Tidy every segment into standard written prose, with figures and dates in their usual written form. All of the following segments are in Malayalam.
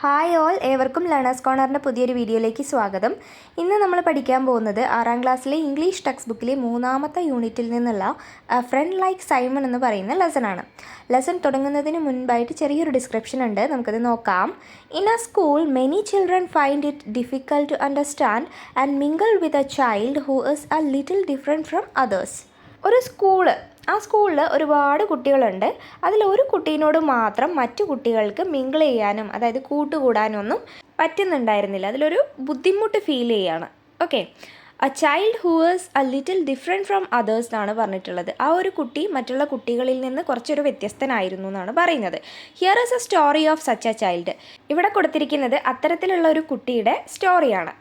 ഹായ് ഓൾ, ഏവർക്കും ലേണേഴ്സ് കോർണറിൻ്റെ പുതിയൊരു വീഡിയോയിലേക്ക് സ്വാഗതം. ഇന്ന് നമ്മൾ പഠിക്കാൻ പോകുന്നത് 6ാം ക്ലാസ്സിലെ ഇംഗ്ലീഷ് ടെക്സ്റ്റ് ബുക്കിലെ 3ാമത്തെ യൂണിറ്റിൽ നിന്നുള്ള ഫ്രണ്ട് ലൈക്ക് സൈമൺ എന്ന് പറയുന്ന ലെസണാണ്. ലെസൺ തുടങ്ങുന്നതിന് മുൻപായിട്ട് ചെറിയൊരു ഡിസ്ക്രിപ്ഷൻ ഉണ്ട്, നമുക്കത് നോക്കാം. In a school many children find it difficult to understand and mingle with a child who is a little different from others. ഒരു ആ സ്കൂളിൽ ഒരുപാട് കുട്ടികളുണ്ട്. അതിലൊരു കുട്ടീനോട് മാത്രം മറ്റു കുട്ടികൾക്ക് മിങ്കിൾ ചെയ്യാനും, അതായത് കൂട്ടുകൂടാനൊന്നും പറ്റുന്നുണ്ടായിരുന്നില്ല. അതിലൊരു ബുദ്ധിമുട്ട് ഫീൽ ചെയ്യാണ്. Okay, A child who is a little different from others എന്നാണ് പറഞ്ഞിട്ടുള്ളത്. ആ ഒരു കുട്ടി മറ്റുള്ള കുട്ടികളിൽ നിന്ന് കുറച്ചൊരു വ്യത്യസ്തനായിരുന്നു എന്നാണ് പറയുന്നത്. Here is a story of such a child. ഇവിടെ കൊടുത്തിരിക്കുന്നത് അത്തരത്തിലുള്ള ഒരു കുട്ടിയുടെ സ്റ്റോറിയാണ്.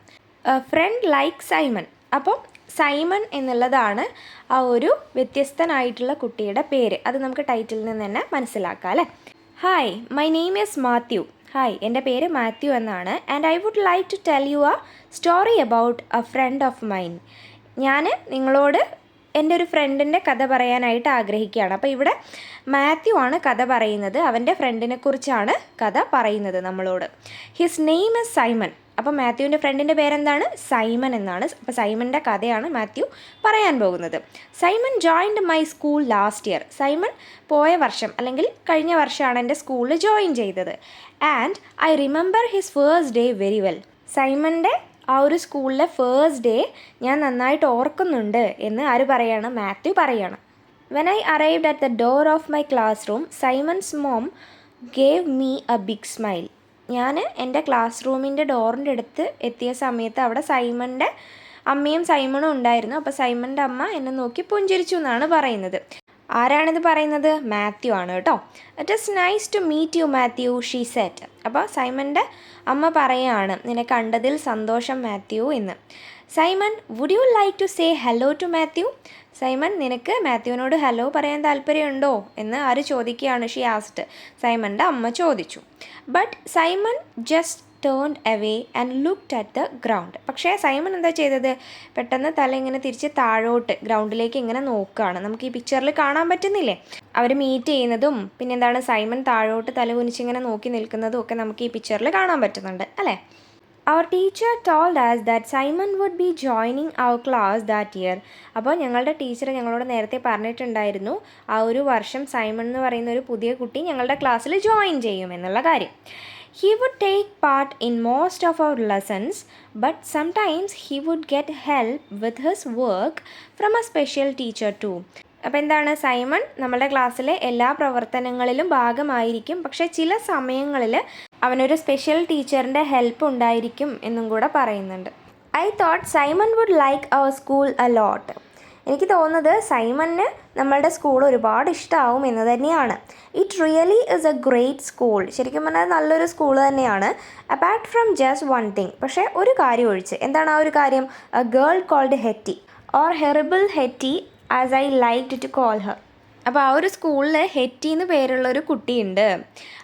Friend like Simon. അപ്പോൾ സൈമൺ എന്നുള്ളതാണ് ആ ഒരു വ്യത്യസ്തനായിട്ടുള്ള കുട്ടിയുടെ പേര്. അത് നമുക്ക് ടൈറ്റിൽ നിന്ന് തന്നെ മനസ്സിലാക്കാം അല്ലേ. Hi, my name is Matthew. Hi, എൻ്റെ പേര് മാത്യു എന്നാണ്. And I would like to tell you a story about a friend of mine. ഞാൻ നിങ്ങളോട് എൻ്റെ ഒരു ഫ്രണ്ടിൻ്റെ കഥ പറയാനായിട്ട് ആഗ്രഹിക്കുകയാണ്. അപ്പോൾ ഇവിടെ മാത്യു ആണ് കഥ പറയുന്നത്. അവൻ്റെ ഫ്രണ്ടിനെ കുറിച്ചാണ് കഥ പറയുന്നത് നമ്മളോട്. His name is Simon. അപ്പോൾ മാത്യുവിൻ്റെ ഫ്രണ്ടിൻ്റെ പേരെന്താണ്? സൈമൺ എന്നാണ്. അപ്പോൾ സൈമണിൻ്റെ കഥയാണ് മാത്യു പറയാൻ പോകുന്നത്. Simon joined my school last year. Simon പോയ വർഷം അല്ലെങ്കിൽ കഴിഞ്ഞ വർഷമാണ് എൻ്റെ സ്കൂളിൽ ജോയിൻ ചെയ്തത്. And I remember his first day very well. സൈമണിൻ്റെ ആ ഒരു സ്കൂളിലെ ഫേസ്റ്റ് ഡേ ഞാൻ നന്നായിട്ട് ഓർക്കുന്നുണ്ട് എന്ന് ആര് പറയാണ്? മാത്യു പറയാണ്. When I arrived at the door of my classroom Simon's mom gave me a big smile. ഞാൻ എൻ്റെ ക്ലാസ് റൂമിൻ്റെ ഡോറിൻ്റെ അടുത്ത് എത്തിയ സമയത്ത് അവിടെ സൈമണിൻ്റെ അമ്മയും സൈമണും ഉണ്ടായിരുന്നു. അപ്പോൾ സൈമണിൻ്റെ അമ്മ എന്നെ നോക്കി പുഞ്ചിരിച്ചു എന്നാണ് പറയുന്നത്. ആരാണിത് പറയുന്നത്? മാത്യു ആണ് കേട്ടോ. It is nice to meet you Matthew, she said. അപ്പോൾ സൈമണിൻ്റെ അമ്മ പറയുകയാണ്, നിന്നെ കണ്ടതിൽ സന്തോഷം മാത്യു എന്ന്. Simon, would you like to say hello to Matthew? Simon, നിനക്ക് മാത്യുവിനോട് ഹലോ പറയാൻ താല്പര്യമുണ്ടോ എന്ന് ആര് ചോദിക്കുകയാണ്? ഷീ ആസ്ഡ്. സൈമണിൻ്റെ അമ്മ ചോദിച്ചു. But Simon just turned away and looked at the ground. പക്ഷേ സൈമൺ എന്താ ചെയ്തത്? പെട്ടെന്ന് തല ഇങ്ങനെ തിരിച്ച് താഴോട്ട് ഗ്രൗണ്ടിലേക്ക് ഇങ്ങനെ നോക്കുകയാണ്. നമുക്ക് ഈ പിക്ചറിൽ കാണാൻ പറ്റുന്നില്ലേ? അവർ മീറ്റ് ചെയ്യുന്നതും പിന്നെന്താണ് സൈമൺ താഴോട്ട് തല കുനിച്ചിങ്ങനെ നോക്കി നിൽക്കുന്നതും ഒക്കെ നമുക്ക് ഈ പിക്ചറിൽ കാണാൻ പറ്റുന്നുണ്ട് അല്ലേ. Our teacher told us that Simon would be joining our class that year. അപ്പോൾ ഞങ്ങളുടെ ടീച്ചർ ഞങ്ങളോട് നേരത്തെ പറഞ്ഞിട്ടുണ്ടായിരുന്നു ആ ഒരു വർഷം സൈമൺ എന്ന് പറയുന്ന ഒരു പുതിയ കുട്ടി ഞങ്ങളുടെ ക്ലാസ്സിൽ ജോയിൻ ചെയ്യും എന്നുള്ള കാര്യം. He would take part in most of our lessons, but sometimes he would get help with his work from a special teacher too. അപ്പോൾ എന്താണ്? സൈമൺ നമ്മുടെ ക്ലാസ്സിലെ എല്ലാ പ്രവർത്തനങ്ങളിലും ഭാഗമായിരിക്കും, പക്ഷേ ചില സമയങ്ങളിൽ അവനൊരു സ്പെഷ്യൽ ടീച്ചറിൻ്റെ ഹെൽപ്പ് ഉണ്ടായിരിക്കും എന്നും കൂടെ പറയുന്നുണ്ട്. I thought Simon would like our school a lot. എനിക്ക് തോന്നുന്നത് സൈമണിന് നമ്മളുടെ സ്കൂൾ ഒരുപാട് ഇഷ്ടമാവും എന്ന് തന്നെയാണ്. It really is a great school. ശരിക്കും പറഞ്ഞാൽ നല്ലൊരു സ്കൂൾ തന്നെയാണ്. Apart from just one thing. പക്ഷേ ഒരു കാര്യം ഒഴിച്ച്. എന്താണ് ആ ഒരു കാര്യം? A girl called Hetty or horrible Hetty as I liked to call her. അപ്പോൾ ആ ഒരു സ്കൂളിൽ ഹെറ്റി എന്ന് പേരുള്ളൊരു കുട്ടിയുണ്ട്.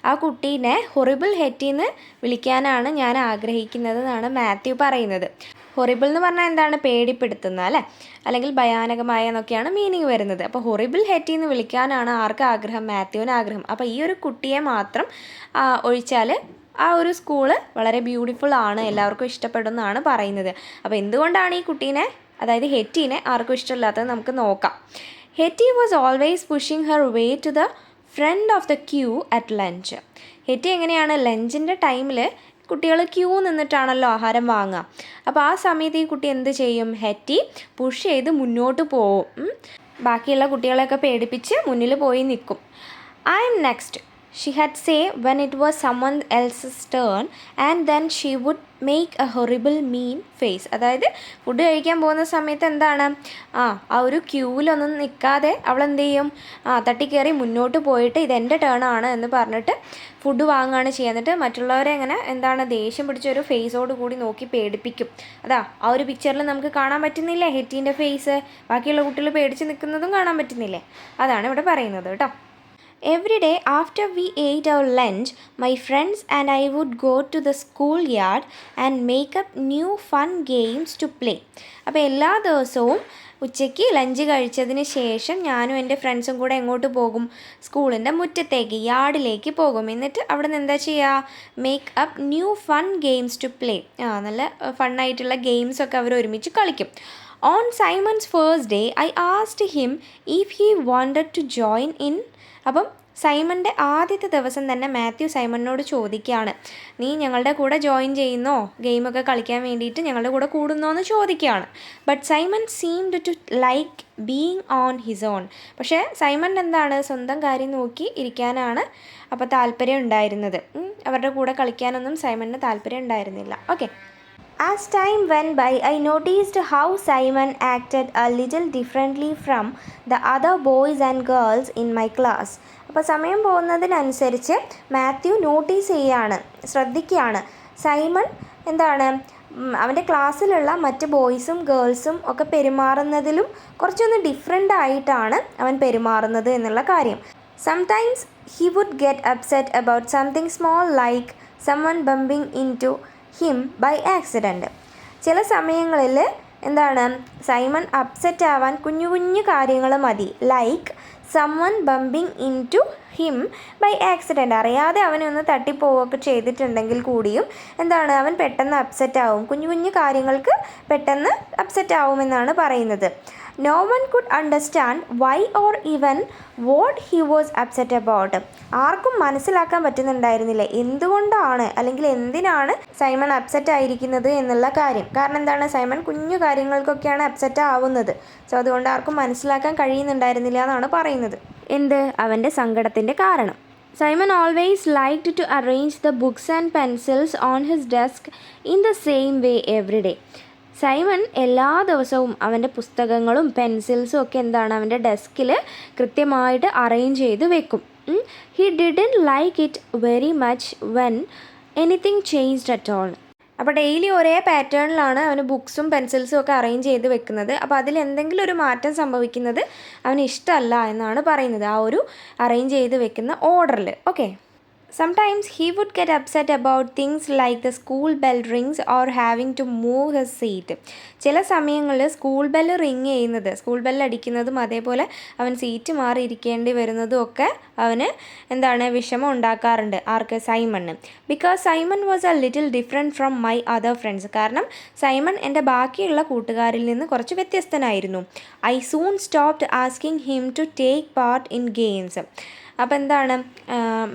ആ കുട്ടീനെ ഹൊറിബിൾ ഹെറ്റി എന്ന് വിളിക്കാനാണ് ഞാൻ ആഗ്രഹിക്കുന്നത് എന്നാണ് മാത്യു പറയുന്നത്. ഹൊറിബിൾ എന്ന് പറഞ്ഞാൽ എന്താണ്? പേടിപ്പെടുത്തുന്ന അല്ലേ, അല്ലെങ്കിൽ ഭയാനകമായ എന്നൊക്കെയാണ് മീനിങ് വരുന്നത്. അപ്പോൾ ഹൊറിബിൾ ഹെറ്റി എന്ന് വിളിക്കാനാണ് ആർക്ക് ആഗ്രഹം? മാത്യുവിന് ആഗ്രഹം. അപ്പോൾ ഈ ഒരു കുട്ടിയെ മാത്രം ഒഴിച്ചാൽ ആ ഒരു സ്കൂള് വളരെ ബ്യൂട്ടിഫുൾ ആണ്, എല്ലാവർക്കും ഇഷ്ടപ്പെടുന്നതാണ് പറയുന്നത്. അപ്പോൾ എന്തുകൊണ്ടാണ് ഈ കുട്ടീനെ, അതായത് ഹെറ്റീനെ ആർക്കും ഇഷ്ടമില്ലാത്തത് നമുക്ക് നോക്കാം. Hetty was always pushing her way to the front of the queue at lunch. Hetty എങ്ങനെയാണ്? ലഞ്ചിൻ്റെ ടൈമിൽ കുട്ടികൾ ക്യൂ നിന്നിട്ടാണല്ലോ ആഹാരം വാങ്ങുക. അപ്പോൾ ആ സമയത്ത് ഈ കുട്ടി എന്ത് ചെയ്യും? ഹെറ്റി പുഷ് ചെയ്ത് മുന്നോട്ട് പോവും. ബാക്കിയുള്ള കുട്ടികളെയൊക്കെ പേടിപ്പിച്ച് മുന്നിൽ പോയി നിൽക്കും. I M next, she had say when it was someone else's turn, and then she would make a horrible mean face. അതായത് ഫുഡ് കഴിക്കാൻ പോകുന്ന സമയത്ത് എന്താണ്, ആ ഒരു ക്യൂവിലൊന്നും നിൽക്കാതെ അവൾ എന്ത് ചെയ്യും? തട്ടിക്കയറി മുന്നോട്ട് പോയിട്ട് ഇതെൻ്റെ ടേൺ ആണ് എന്ന് പറഞ്ഞിട്ട് ഫുഡ് വാങ്ങുകയാണ് ചെയ്യുക. എന്നിട്ട് മറ്റുള്ളവരെ അങ്ങനെ എന്താണ് ദേഷ്യം പിടിച്ചൊരു ഫേസോട് കൂടി നോക്കി പേടിപ്പിക്കും. ആ ഒരു പിക്ചറിൽ നമുക്ക് കാണാൻ പറ്റുന്നില്ലേ ഹെറ്റീൻ്റെ ഫേസ്? ബാക്കിയുള്ള കുട്ടികൾ പേടിച്ച് നിൽക്കുന്നതും കാണാൻ പറ്റുന്നില്ലേ? അതാണ് ഇവിടെ പറയുന്നത് കേട്ടോ. Every day after we ate our lunch, my friends and I would go to the schoolyard and make up new fun games to play. അപ്പോൾ എല്ലാ ദിവസവും ഉച്ചയ്ക്ക് ലഞ്ച് കഴിച്ചതിന് ശേഷം ഞാനും എൻ്റെ ഫ്രണ്ട്സും കൂടെ എങ്ങോട്ട് പോകും? സ്കൂളിൻ്റെ മുറ്റത്തേക്ക്, യാർഡിലേക്ക് പോകും. എന്നിട്ട് അവിടെ നിന്ന് എന്താ ചെയ്യുക? Make up new fun games to play. നല്ല ഫണ്ണായിട്ടുള്ള ഗെയിംസൊക്കെ അവർ ഒരുമിച്ച് കളിക്കും. On Simon's first day I asked him if he wanted to join in. അപ്പം സൈമണിൻ്റെ ആദ്യത്തെ ദിവസം തന്നെ മാത്യു സൈമണിനോട് ചോദിക്കുകയാണ്, നീ ഞങ്ങളുടെ കൂടെ ജോയിൻ ചെയ്യുന്നോ, ഗെയിമൊക്കെ കളിക്കാൻ വേണ്ടിയിട്ട് ഞങ്ങളുടെ കൂടെ കൂടുന്നോ എന്ന് ചോദിക്കുകയാണ്. But Simon seemed to like being on his own. പക്ഷേ സൈമൺ എന്താണ്, സ്വന്തം കാര്യം നോക്കി ഇരിക്കാനാണ് അപ്പോൾ താല്പര്യം ഉണ്ടായിരുന്നത്. അവരുടെ കൂടെ കളിക്കാനൊന്നും സൈമണിന് താല്പര്യം ഉണ്ടായിരുന്നില്ല. Okay. As time went by, I noticed how Simon acted a little differently from the other boys and girls in my class. അപ്പോൾ സമയം പോകുന്നതിനനുസരിച്ച് മാത്യു നോട്ടീസ് ചെയ്യുകയാണ്, ശ്രദ്ധിക്കുകയാണ്. സൈമൺ എന്താണ്, അവൻ്റെ ക്ലാസ്സിലുള്ള മറ്റ് ബോയ്സും ഗേൾസും ഒക്കെ പെരുമാറുന്നതിലും കുറച്ചൊന്ന് ഡിഫറെൻ്റ് ആയിട്ടാണ് അവൻ പെരുമാറുന്നത് എന്നുള്ള കാര്യം. Sometimes he would get upset about something small like someone bumping into him by accident. ചില സമയങ്ങളിൽ എന്താണ്, സൈമൺ അപ്സെറ്റ് ആവാൻ കുഞ്ഞു കുഞ്ഞു കാര്യങ്ങൾ മതി. Like someone bumping into him by accident. അറിയാതെ അവനൊന്ന് തട്ടിപ്പോവുകയൊക്കെ ചെയ്തിട്ടുണ്ടെങ്കിൽ കൂടിയും എന്താണ്, അവൻ പെട്ടെന്ന് അപ്സെറ്റ് ആവും. കുഞ്ഞു കുഞ്ഞു കാര്യങ്ങൾക്ക് പെട്ടെന്ന് അപ്സെറ്റ് ആവുമെന്നാണ് പറയുന്നത്. No one could understand why or even what he was upset about. ആർക്കും മനസ്സിലാക്കാൻ പറ്റുന്നുണ്ടായിരുന്നില്ല എന്തുകൊണ്ടാണ് അല്ലെങ്കിൽ എന്തിനാണ് സൈമൺ അപ്സെറ്റ് ആയിരിക്കുന്നത് എന്നുള്ള കാര്യം. കാരണം എന്താണ്, സൈമൺ കുഞ്ഞു കാര്യങ്ങൾക്കൊക്കെയാണ് അപ്സെറ്റ് ആവുന്നത്. സോ അതുകൊണ്ട് ആർക്കും മനസ്സിലാക്കാൻ കഴിയുന്നുണ്ടായിരുന്നില്ല എന്നാണ് പറയുന്നത്. എന്ത്, അവൻ്റെ സങ്കടത്തിൻ്റെ കാരണം. Simon always liked to arrange the books and pencils on his desk in the same way every day. Simon എല്ലാ ദിവസവും അവൻ്റെ പുസ്തകങ്ങളും പെൻസിൽസും ഒക്കെ എന്താണ്, അവൻ്റെ ഡെസ്കിൽ കൃത്യമായിട്ട് അറേഞ്ച് ചെയ്ത് വെക്കും. He didn't like it very much when anything changed at all. അപ്പോൾ ഡെയിലി ഒരേ പാറ്റേണിലാണ് അവന് ബുക്സും പെൻസിൽസും ഒക്കെ അറേഞ്ച് ചെയ്ത് വെക്കുന്നത്. അപ്പോൾ അതിലെന്തെങ്കിലും ഒരു മാറ്റം സംഭവിക്കുന്നത് അവന് ഇഷ്ടമല്ല എന്നാണ് പറയുന്നത്, ആ ഒരു അറേഞ്ച് ചെയ്ത് വെക്കുന്ന ഓർഡറിൽ. Okay. Sometimes he would get upset about things like the school bell rings or having to move his seat. ചില സമയങ്ങളിൽ സ്കൂൾ ബെല്ല് റിങ് ചെയ്യുന്നത്, സ്കൂൾ ബെല്ല് അടിക്കുന്നതും അതേപോലെ അവൻ സീറ്റ് മാറി ഇരിക്കേണ്ടി വരുന്നതും ഒക്കെ അവന് എന്താണ്, വിഷമം ഉണ്ടാക്കാറുണ്ട്. ആർക്ക്? സൈമണ്. Because Simon was a little different from my other friends. കാരണം സൈമൺ എൻ്റെ ബാക്കിയുള്ള കൂട്ടുകാരിൽ നിന്ന് കുറച്ച് വ്യത്യസ്തനായിരുന്നു. I soon stopped asking him to take part in games. അപ്പോൾ എന്താണ്,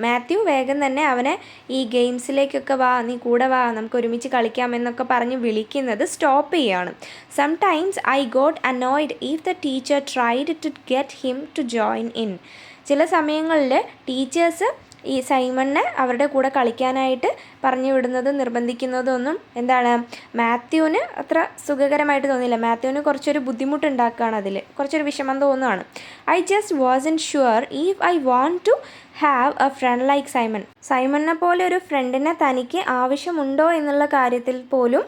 മാത്യു വേഗം തന്നെ അവനെ ഈ ഗെയിംസിലേക്കൊക്കെ വാ, നീ കൂടെ വാ, നമുക്ക് ഒരുമിച്ച് കളിക്കാമെന്നൊക്കെ പറഞ്ഞ് വിളിക്കുന്നത് സ്റ്റോപ്പ് ചെയ്യുകയാണ്. Sometimes I got annoyed if the teacher tried to get him to join in. ചില സമയങ്ങളിൽ ടീച്ചേഴ്സ് ഈ സൈമണിനെ അവരുടെ കൂടെ കളിക്കാനായിട്ട് പറഞ്ഞു വിടുന്നതും നിർബന്ധിക്കുന്നതും ഒന്നും എന്താണ്, മാത്യുവിന് അത്ര സുഖകരമായിട്ട് തോന്നിയില്ല. മാത്യുവിന് കുറച്ചൊരു ബുദ്ധിമുട്ടുണ്ടാക്കുകയാണ്, അതിൽ കുറച്ചൊരു വിഷമം തോന്നുകയാണ്. I just wasn't sure if I want to have a friend like Simon. സൈമണിനെ പോലെ ഒരു ഫ്രണ്ടിനെ തനിക്ക് ആവശ്യമുണ്ടോ എന്നുള്ള കാര്യത്തിൽ പോലും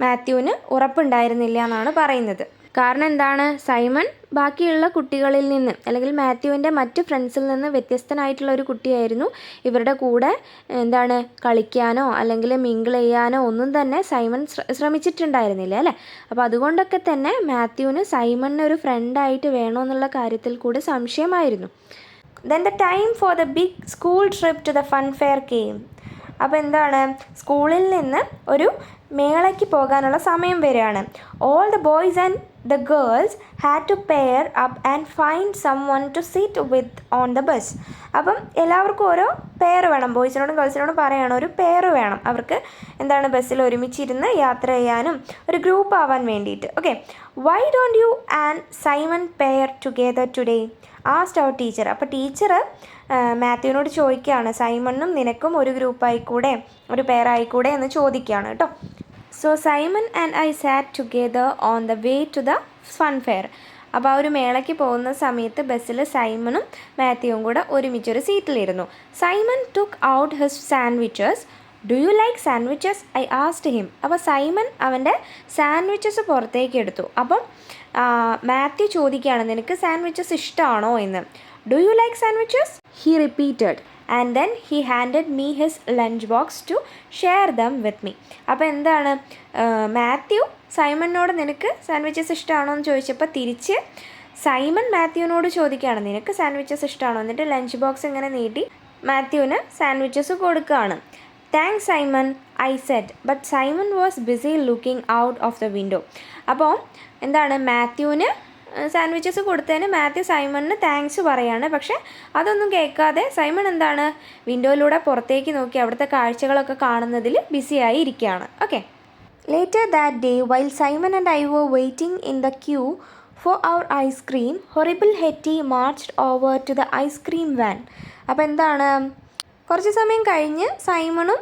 മാത്യുവിന് ഉറപ്പുണ്ടായിരുന്നില്ല എന്നാണ് പറയുന്നത്. കാരണം എന്താണ്, സൈമൺ ബാക്കിയുള്ള കുട്ടികളിൽ നിന്ന് അല്ലെങ്കിൽ മാത്യുവിൻ്റെ മറ്റ് ഫ്രണ്ട്സിൽ നിന്ന് വ്യത്യസ്തനായിട്ടുള്ള ഒരു കുട്ടിയായിരുന്നു. ഇവരുടെ കൂടെ എന്താണ്, കളിക്കാനോ അല്ലെങ്കിൽ മിങ്കിൾ ചെയ്യാനോ ഒന്നും തന്നെ സൈമൺ ശ്രമിച്ചിട്ടുണ്ടായിരുന്നില്ല അല്ലേ. അപ്പോൾ അതുകൊണ്ടൊക്കെ തന്നെ മാത്യുവിന് സൈമണിനെ ഒരു ഫ്രണ്ടായിട്ട് വേണമെന്നുള്ള കാര്യത്തിൽ കൂടെ സംശയമായിരുന്നു. Then the time for the big school trip to the fun fair came. അപ്പോൾ എന്താണ്, സ്കൂളിൽ നിന്ന് ഒരു മേളയ്ക്ക് പോകാനുള്ള സമയം വരികയാണ്. All the boys and the girls had to pair up and find someone to sit with on the bus. അപ്പം എല്ലാവർക്കും ഓരോ പെയർ വേണം, ബോയ്സിനോടും ഗേൾസിനോടും പറയണം, ഒരു പെയർ വേണം അവർക്ക് എന്താണ്, ബസ്സിൽ ഒരുമിച്ചിരുന്ന് യാത്ര ചെയ്യാനും ഒരു ഗ്രൂപ്പ് ആവാൻ വേണ്ടിയിട്ട്. Okay. Why don't you and Simon pair together today asked our teacher. അപ്പോൾ ടീച്ചർ മാത്യുവിനോട് ചോദിക്കുകയാണ്, സൈമണ്ണും നിനക്കും ഒരു ഗ്രൂപ്പായിക്കൂടെ, ഒരു പെയർ ആയിക്കൂടെ എന്ന് ചോദിക്കുകയാണ് കേട്ടോ. So Simon and I sat together on the way to the fun fair. അപ്പോൾ ആ ഒരു മേളയ്ക്ക് പോകുന്ന സമയത്ത് ബസ്സിൽ സൈമണും മാത്യുവും കൂടെ ഒരുമിച്ചൊരു സീറ്റിലിരുന്നു. Simon took out his sandwiches. Do you like sandwiches I asked him. അപ്പോൾ സൈമൺ അവൻ്റെ സാൻഡ്വിച്ചസ് പുറത്തേക്ക് എടുത്തു. അപ്പം മാത്യു ചോദിക്കുകയാണ്, നിനക്ക് സാൻഡ്വിച്ചസ് ഇഷ്ടമാണോ എന്ന്. Do you like sandwiches he repeated and then he handed me his lunch box to share them with me. അപ്പോൾ എന്താണ്, മാത്യു സൈമണിനോട് നിനക്ക് സാൻഡ്വിച്ചസ് ഇഷ്ടമാണോ എന്ന് ചോദിച്ചപ്പോൾ തിരിച്ച് സൈമൺ മാത്യുവിനോട് ചോദിക്കുകയാണ് നിനക്ക് സാൻഡ്വിച്ചസ് ഇഷ്ടമാണോ. എന്നിട്ട് ലഞ്ച് ബോക്സ് ഇങ്ങനെ നീട്ടി മാത്യുവിന് സാൻഡ്വിച്ചസ് കൊടുക്കുകയാണ്. Thanks Simon I said, but Simon was busy looking out of the window. അപ്പോൾ എന്താണ്, മാത്യുവിന് സാൻഡ്വിച്ചസ് കൊടുത്തതിന് മാത്യു സൈമണിന് താങ്ക്സ് പറയാണ്. പക്ഷേ അതൊന്നും കേൾക്കാതെ സൈമൺ എന്താണ്, വിൻഡോയിലൂടെ പുറത്തേക്ക് നോക്കി അവിടുത്തെ കാഴ്ചകളൊക്കെ കാണുന്നതിൽ ബിസിയായി ഇരിക്കുകയാണ്. Okay. Later that day while Simon and I were waiting in the queue for our ice cream, horrible Hetty marched over to the ice cream van. അപ്പോൾ എന്താണ്, കുറച്ച് സമയം കഴിഞ്ഞ് സൈമണും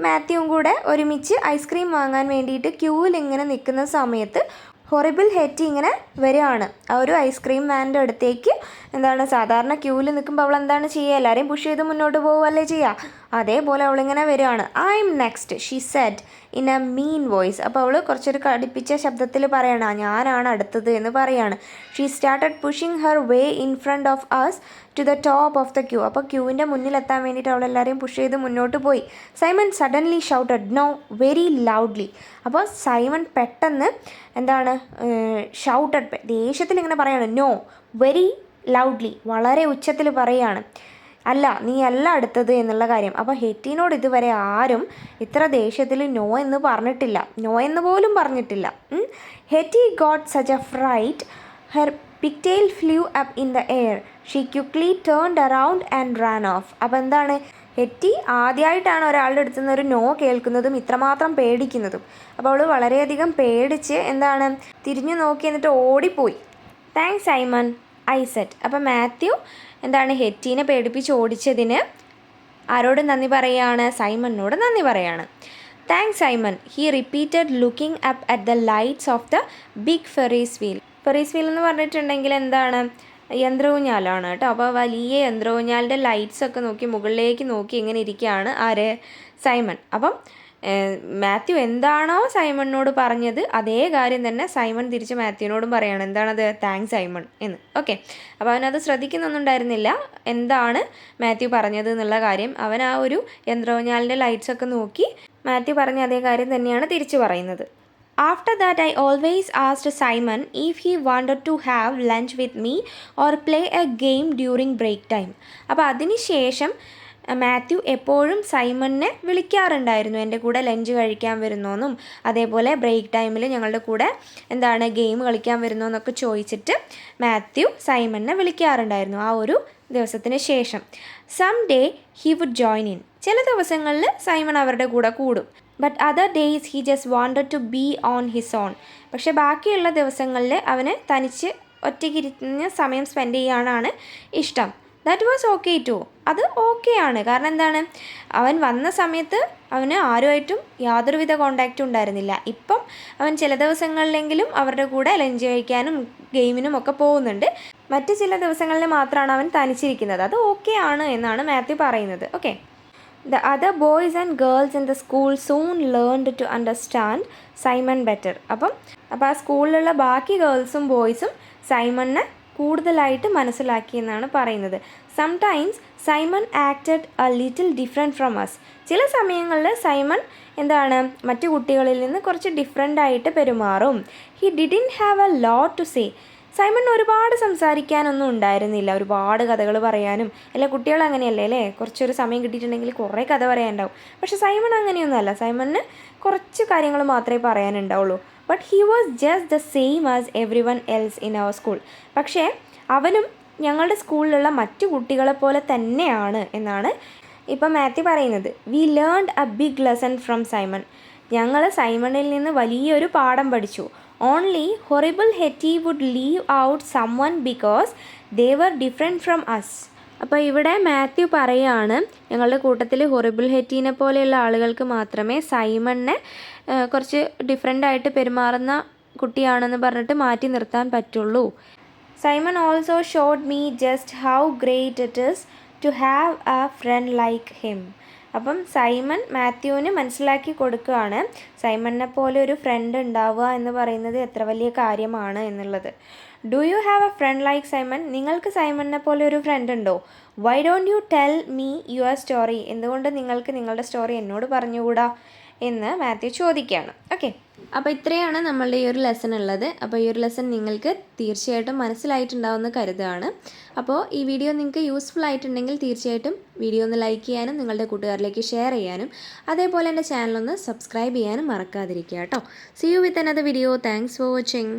മാത്യുവും കൂടെ ഒരുമിച്ച് ഐസ്ക്രീം വാങ്ങാൻ വേണ്ടിയിട്ട് ക്യൂവിൽ ഇങ്ങനെ നിൽക്കുന്ന സമയത്ത് ഹൊറിബിൾ ഹെറ്റി ഇങ്ങനെ വരികയാണ് ആ ഒരു ഐസ്ക്രീം വാനിൻ്റെ അടുത്തേക്ക്. എന്താണ്, സാധാരണ ക്യൂവിൽ നിൽക്കുമ്പോൾ അവൾ എന്താണ് ചെയ്യുക, എല്ലാവരെയും പുഷ് ചെയ്ത് മുന്നോട്ട് പോവുകയല്ലേ ചെയ്യുക. അതേപോലെ അവളിങ്ങനെ വരികയാണ്. I M next she said in A mean voice. അപ്പോൾ അവൾ കുറച്ചൊരു കടുപ്പിച്ച ശബ്ദത്തിൽ പറയണം ഞാനാണ് അടുത്തത് എന്ന് പറയാണ്. She started pushing her way in front of us to the top of the queue. അപ്പോൾ ക്യൂവിൻ്റെ മുന്നിലെത്താൻ വേണ്ടിയിട്ട് അവളെല്ലാവരെയും പുഷ് ചെയ്ത് മുന്നോട്ട് പോയി. Simon suddenly shouted no very loudly. അപ്പോൾ സൈമൺ പെട്ടെന്ന് എന്താണ് ഷൗട്ടഡ്, ദേഷ്യത്തിൽ ഇങ്ങനെ പറയാണ് നോ വെരി ലൗഡ്ലി, വളരെ ഉച്ചത്തിൽ പറയുകയാണ് അല്ല നീ അല്ല അടുത്തത് എന്നുള്ള കാര്യം. അപ്പോൾ ഹെറ്റിനോട് ഇതുവരെ ആരും ഇത്ര ദേഷ്യത്തിൽ നോ എന്ന് പറഞ്ഞിട്ടില്ല, നോ എന്ന് പോലും പറഞ്ഞിട്ടില്ല. Hetty got such a fright, her pigtail flew up in the air, she quickly turned around and ran off. അപ്പോൾ എന്താണ്, ഹെറ്റി ആദ്യമായിട്ടാണ് ഒരാളുടെ അടുത്ത് നിന്ന് ഒരു നോ കേൾക്കുന്നതും ഇത്രമാത്രം പേടിക്കുന്നതും. അപ്പോൾ അവൾ വളരെയധികം പേടിച്ച് എന്താണ് തിരിഞ്ഞു നോക്കി എന്നിട്ട് ഓടിപ്പോയി. Thanks Simon I said. അപ്പോൾ മാത്യു എന്താണ് ഹെറ്റീനെ പേടിപ്പിച്ച് ഓടിച്ചതിന് ആരോട് നന്ദി പറയുകയാണ്, സൈമണിനോട് നന്ദി പറയുകയാണ്. Thanks Simon, he repeated looking up at the lights of the big ferris wheel. Ferris wheel എന്ന് പറഞ്ഞിട്ടുണ്ടെങ്കിൽ എന്താണ്, യന്ത്രഊഞ്ഞാലാണ് കേട്ടോ. അപ്പോൾ വലിയ യന്ത്രഊഞ്ഞാലിൻ്റെ ലൈറ്റ്സൊക്കെ നോക്കി മുകളിലേക്ക് നോക്കി ഇങ്ങനെ ഇരിക്കുകയാണ് ആര്, സൈമൺ. അപ്പം മാത്യു എന്താണോ സൈമണിനോട് പറഞ്ഞത് അതേ കാര്യം തന്നെ സൈമൺ തിരിച്ച് മാത്യുവിനോടും പറയുകയാണ്. എന്താണത്, താങ്ക്സ് സൈമൺ എന്ന്. ഓക്കെ. അപ്പോൾ അവനത് ശ്രദ്ധിക്കുന്നൊന്നും ഉണ്ടായിരുന്നില്ല എന്താണ് മാത്യു പറഞ്ഞത് എന്നുള്ള കാര്യം. അവൻ ആ ഒരു യന്ത്രഊഞ്ഞാലിൻ്റെ ലൈറ്റ്സൊക്കെ നോക്കി മാത്യു പറഞ്ഞ അതേ കാര്യം തന്നെയാണ് തിരിച്ചു പറയുന്നത്. After that, I always asked Simon if he wanted to have lunch with me or play a game during break time. അപ്പോൾ അതിന് ശേഷം മാത്യു എപ്പോഴും സൈമണിനെ വിളിക്കാറുണ്ടായിരുന്നു, എൻ്റെ കൂടെ ലഞ്ച് കഴിക്കാൻ വരുന്നോന്നും അതേപോലെ ബ്രേക്ക് ടൈമിൽ ഞങ്ങളുടെ കൂടെ എന്താണ് ഗെയിം കളിക്കാൻ വരുന്നോ എന്നൊക്കെ ചോദിച്ചിട്ട് മാത്യു സൈമണിനെ വിളിക്കാറുണ്ടായിരുന്നു ആ ഒരു ദിവസത്തിന് ശേഷം. Some day he would join in. ചില ദിവസങ്ങളിൽ സൈമൺ അവരുടെ കൂടെ കൂടും. But other days he just wanted to be on his own. പക്ഷേ ബാക്കിയുള്ള ദിവസങ്ങളിൽ അവന് തനിച്ച് ഒറ്റയ്ക്കിരിക്കുന്ന സമയം സ്പെൻഡ് ചെയ്യാനാണ് ഇഷ്ടം. That was okay too. അത് ഓക്കെ ആണ്. കാരണം എന്താണ്, അവൻ വന്ന സമയത്ത് അവന് ആരുമായിട്ടും യാതൊരുവിധ കോണ്ടാക്റ്റും ഉണ്ടായിരുന്നില്ല. ഇപ്പം അവൻ ചില ദിവസങ്ങളിലെങ്കിലും അവരുടെ കൂടെ ലഞ്ച് കഴിക്കാനും ഗെയിമിനും ഒക്കെ പോകുന്നുണ്ട്. മറ്റ് ചില ദിവസങ്ങളിൽ മാത്രമാണ് അവൻ തനിച്ചിരിക്കുന്നത്. അത് ഓക്കെ ആണ് എന്നാണ് മാത്യു പറയുന്നത്. Okay. The other boys and girls in the school soon learned to understand Simon better. അപ്പോൾ ആ സ്കൂളിലുള്ള ബാക്കി ഗേൾസും ബോയ്സും സൈമണിനെ കൂടുതലായിട്ട് മനസ്സിലാക്കി എന്നാണ് പറയുന്നത്. Sometimes Simon acted a little different from us. ചില സമയങ്ങളിൽ സൈമൺ എന്താണ് മറ്റു കുട്ടികളിൽ നിന്ന് കുറച്ച് ഡിഫറെൻ്റ് ആയിട്ട് പെരുമാറും. He didn't have a lot to say. സൈമണിന് ഒരുപാട് സംസാരിക്കാനൊന്നും ഉണ്ടായിരുന്നില്ല, ഒരുപാട് കഥകൾ പറയാനും. എല്ലാ കുട്ടികളും അങ്ങനെയല്ലേ അല്ലേ, കുറച്ചൊരു സമയം കിട്ടിയിട്ടുണ്ടെങ്കിൽ കുറേ കഥ പറയാനുണ്ടാവും. പക്ഷേ സൈമൺ അങ്ങനെയൊന്നുമല്ല. സൈമണിന് കുറച്ച് കാര്യങ്ങൾ മാത്രമേ പറയാനുണ്ടാവുള്ളൂ. But he was just the same as everyone else in our school. പക്ഷേ അവനും ഞങ്ങളുടെ സ്കൂളിലുള്ള മറ്റു കുട്ടികളെ പോലെ തന്നെയാണ് എന്നാണ് ഇപ്പം മാത്യു പറയുന്നത്. We learned a big lesson from Simon. ഞങ്ങൾ സൈമണിൽ നിന്ന് വലിയൊരു പാഠം പഠിച്ചു. Only horrible Hetty would leave out Simon because they were different from us. അപ്പോൾ ഇവിടെ മാത്യു പറയുകയാണ്, ഞങ്ങളുടെ കൂട്ടത്തിൽ ഹൊറിബിൾ ഹെറ്റീനെ പോലെയുള്ള ആളുകൾക്ക് മാത്രമേ സൈമണിനെ കുറച്ച് ഡിഫറെൻ്റ് ആയിട്ട് പെരുമാറുന്ന കുട്ടിയാണെന്ന് പറഞ്ഞിട്ട് മാറ്റി നിർത്താൻ പറ്റുള്ളൂ. Simon also showed me just how great it is to have a friend like him. അപ്പം സൈമൺ മാത്യുവിന് മനസ്സിലാക്കി കൊടുക്കുകയാണ് സൈമണിനെ പോലെ ഒരു ഫ്രണ്ട് ഉണ്ടാവുക എന്ന് പറയുന്നത് എത്ര വലിയ കാര്യമാണ് എന്നുള്ളത്. Do you have a friend like Simon? നിങ്ങൾക്ക് സൈമണിനെ പോലെ ഒരു ഫ്രണ്ട് ഉണ്ടോ? Y don't you tell me your story? എന്തുകൊണ്ട് നിങ്ങൾക്ക് നിങ്ങളുടെ സ്റ്റോറി എന്നോട് പറഞ്ഞുകൂടാ എന്ന് മാത്യു ചോദിക്കുകയാണ്. ഓക്കെ, അപ്പോൾ ഇത്രയാണ് നമ്മളുടെ ഈ ഒരു ലെസൺ ഉള്ളത്. അപ്പോൾ ഈ ഒരു ലെസൺ നിങ്ങൾക്ക് തീർച്ചയായിട്ടും മനസ്സിലായിട്ടുണ്ടാവുമെന്ന് കരുതുകയാണ്. അപ്പോൾ ഈ വീഡിയോ നിങ്ങൾക്ക് യൂസ്ഫുൾ ആയിട്ടുണ്ടെങ്കിൽ തീർച്ചയായിട്ടും വീഡിയോ ഒന്ന് ലൈക്ക് ചെയ്യാനും നിങ്ങളുടെ കൂട്ടുകാരിലേക്ക് ഷെയർ ചെയ്യാനും അതേപോലെ എൻ്റെ ചാനലൊന്ന് സബ്സ്ക്രൈബ് ചെയ്യാനും മറക്കാതിരിക്കുക കേട്ടോ. See you with another video. Thanks for watching.